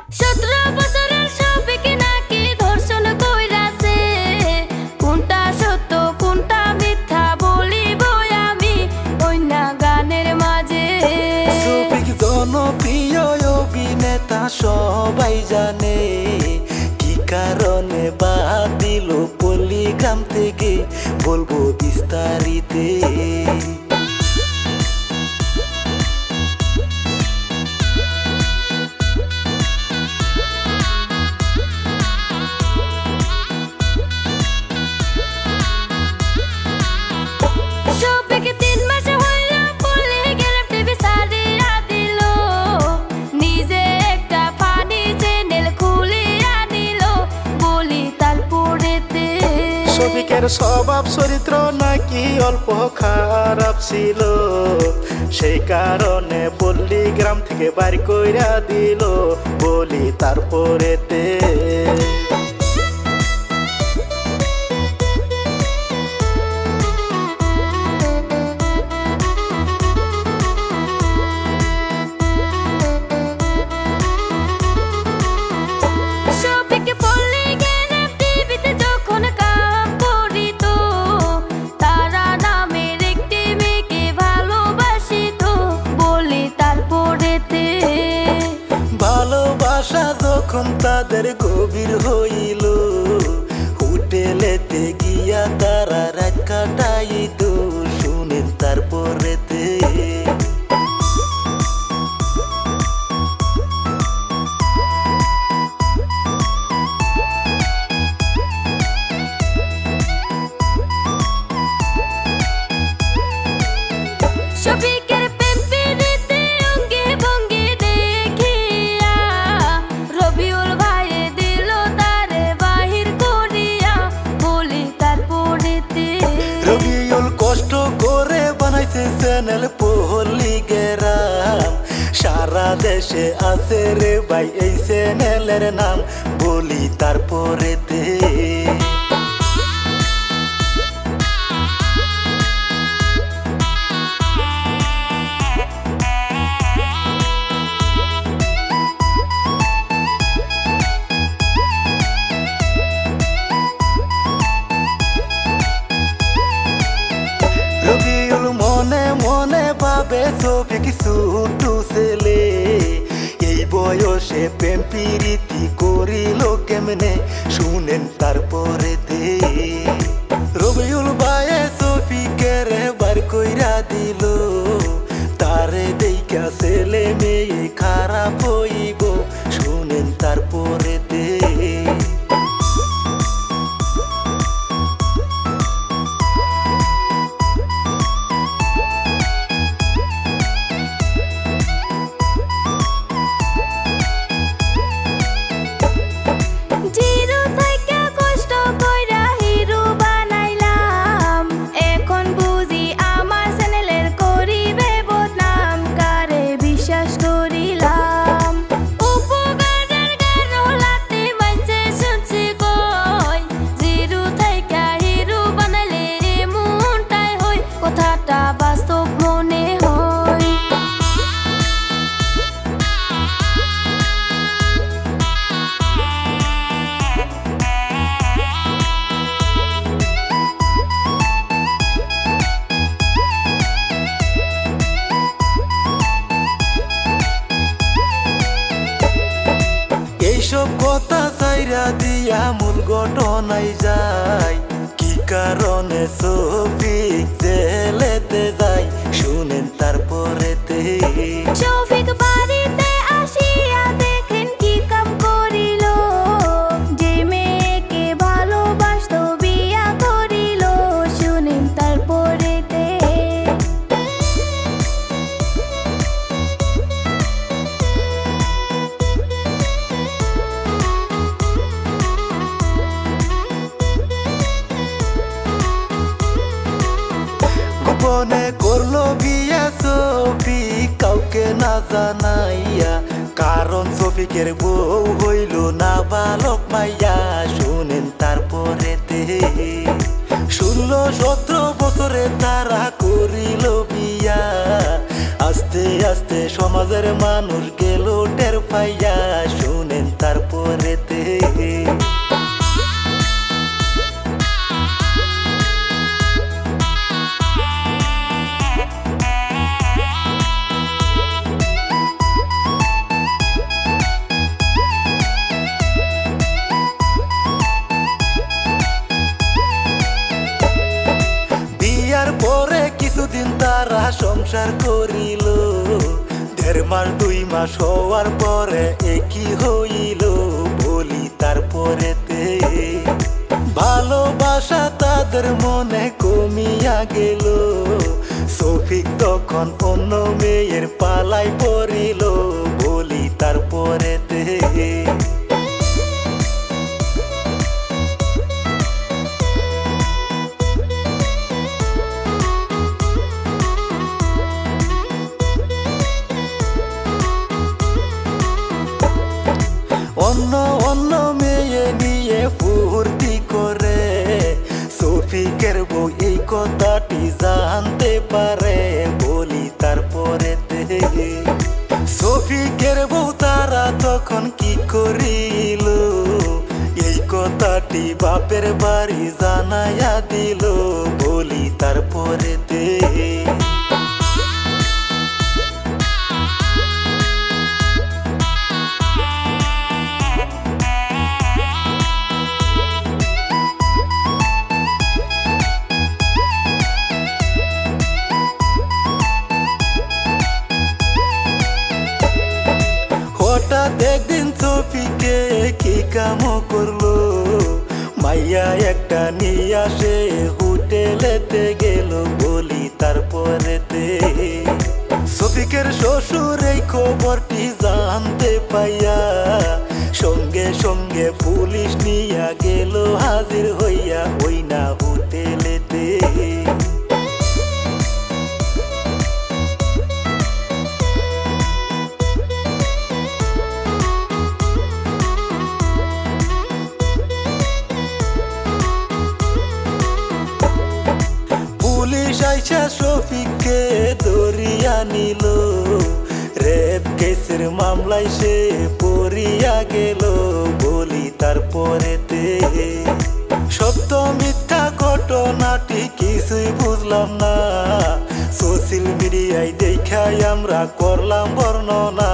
17 বছরের শফিক নাকি ধর্ষণ কইরাছে, কোনটা সত্য কোনটা মিথ্যা বলিব আমি কইনা গানের মাঝে। শফিক জনপ্রিয় অভিনেতা সবাই জানে, কি কারণে বাদ দিল পল্লীগ্রাম থেকে বলবো বিস্তারিতে। শফিক 3 মাস হইলো পল্লীগ্রাম টিভি ছাড়িয়া দিল, নিজে একটা ফানি চ্যানেল খুলিয়া নিল বলি তারপরেতে। শফিকের স্বভাব চরিত্র নাকি অল্প খারাপ ছিল, সেই কারণে পল্লীগ্রাম থেকে বাড়ি কইরা দিল বলি তারপরেতে। শফিক পল্লীগ্রাম টিভিতে যখন কাম করিত, তারা নামের একটি মেয়েকে ভালোবাসিত বলি তারপরেতে। ভালোবাসা যখন তাদের গভীর হইল, হোটেলেতে গিয়া তারা রাত কাটাইত শুনেন তারপরেতে। শফিকের প্রেম প্রীতি অঙ্গে ভঙ্গি দেখিয়া রবিউল ভাইয়ে দিল তারে বাহির করিয়া বলি তারপরেতে। রবিউল কষ্ট করে বানাইছে চ্যানেল পল্লীগ্রাম, সারা দেশে আছে রে ভাই এই চ্যানেলের নাম বলি তারপরেতে। রবিউল মনে মনে ভাবে শফিক ছোটু ছেলে, এই বয়সে প্রেম প্রীতি করিল কেমনে শুনেন তারপরেতে। রবিউল ভাইয়ে শফিকের বার কইরা দিল, তারে দেইখা ছেলে মেয়ে খারাপ হইব শুনেন তারপরেতে। জিরো থেকে কষ্ট কইরা হিরো বানাইলাম, এখন বুঝি আমার চ্যানেলের করিবে বদনাম, কারে বিশ্বাস করিলাম। উপকারের গান হলাতে মাঝে শুনছি কই, জিরো থেকে হিরো বানাইলে এমনটাই হয়, কথাটা বাস্তব মনে হয়। এইসব কথা চাইরা দিয়া মূল ঘটনায় যায়, কি কারণে শফিক জেলেতে যায় শুনেন তারপরেতে। শফিক বাড়িতে আসিয়া দেখেন কি কাম করিল, যে মেয়েকে ভালোবাসতো বিয়া করিল শুনেন তারপরেতে। গোপনে করলো বিয়া শফিক কাউকে না জানাইয়া, কারণ শফিকের বউ হইল না বালক মাইয়া শুনেন তারপরেতে। 16-17 বছরে তারা করিল বিয়া, আস্তে আস্তে সমাজের মানুষ গেল টের পাইয়া শুনেন সংসার করিল 1.5 মাস 2 মাস হওয়ার পরে একই হইল বলি তারপরেতে ভালোবাসা তাদের মনে কমিয়া গেল শফিক তখন অন্য মেয়ের পালায় পড়িল বলি তারপরেতে অন্য অন্য মেয়ে নিয়ে ফুর্তি করে শফিকের বউ এই কথাটি জানতে পারে বলি তারপরেতে শফিকের বউ তারা তখন কি করিল এই কথাটি বাপের বাড়ি জানাইয়া দিল বলি তারপরেতে হঠাৎ একদিন শফিকে কি কাম করলো মাইয়া একটা নিয়ে আসে হোটেলেতে গেল বলি তারপরেতে শফিকের শ্বশুর এই খবরটি জানতে পাইয়া সঙ্গে সঙ্গে পুলিশ নিয়া গেল হাজির হইয়া ওই না হোটেলেতে পুলিশ আইসা শফিককে ধরিয়া নিল রেপ কেসের মামলায় সে পড়িয়া গেল বলি তারপরেতে সত্য মিথ্যা ঘটনাটি কিছুই বুঝলাম না সোশ্যাল মিডিয়ায় দেখাই আমরা করলাম বর্ণনা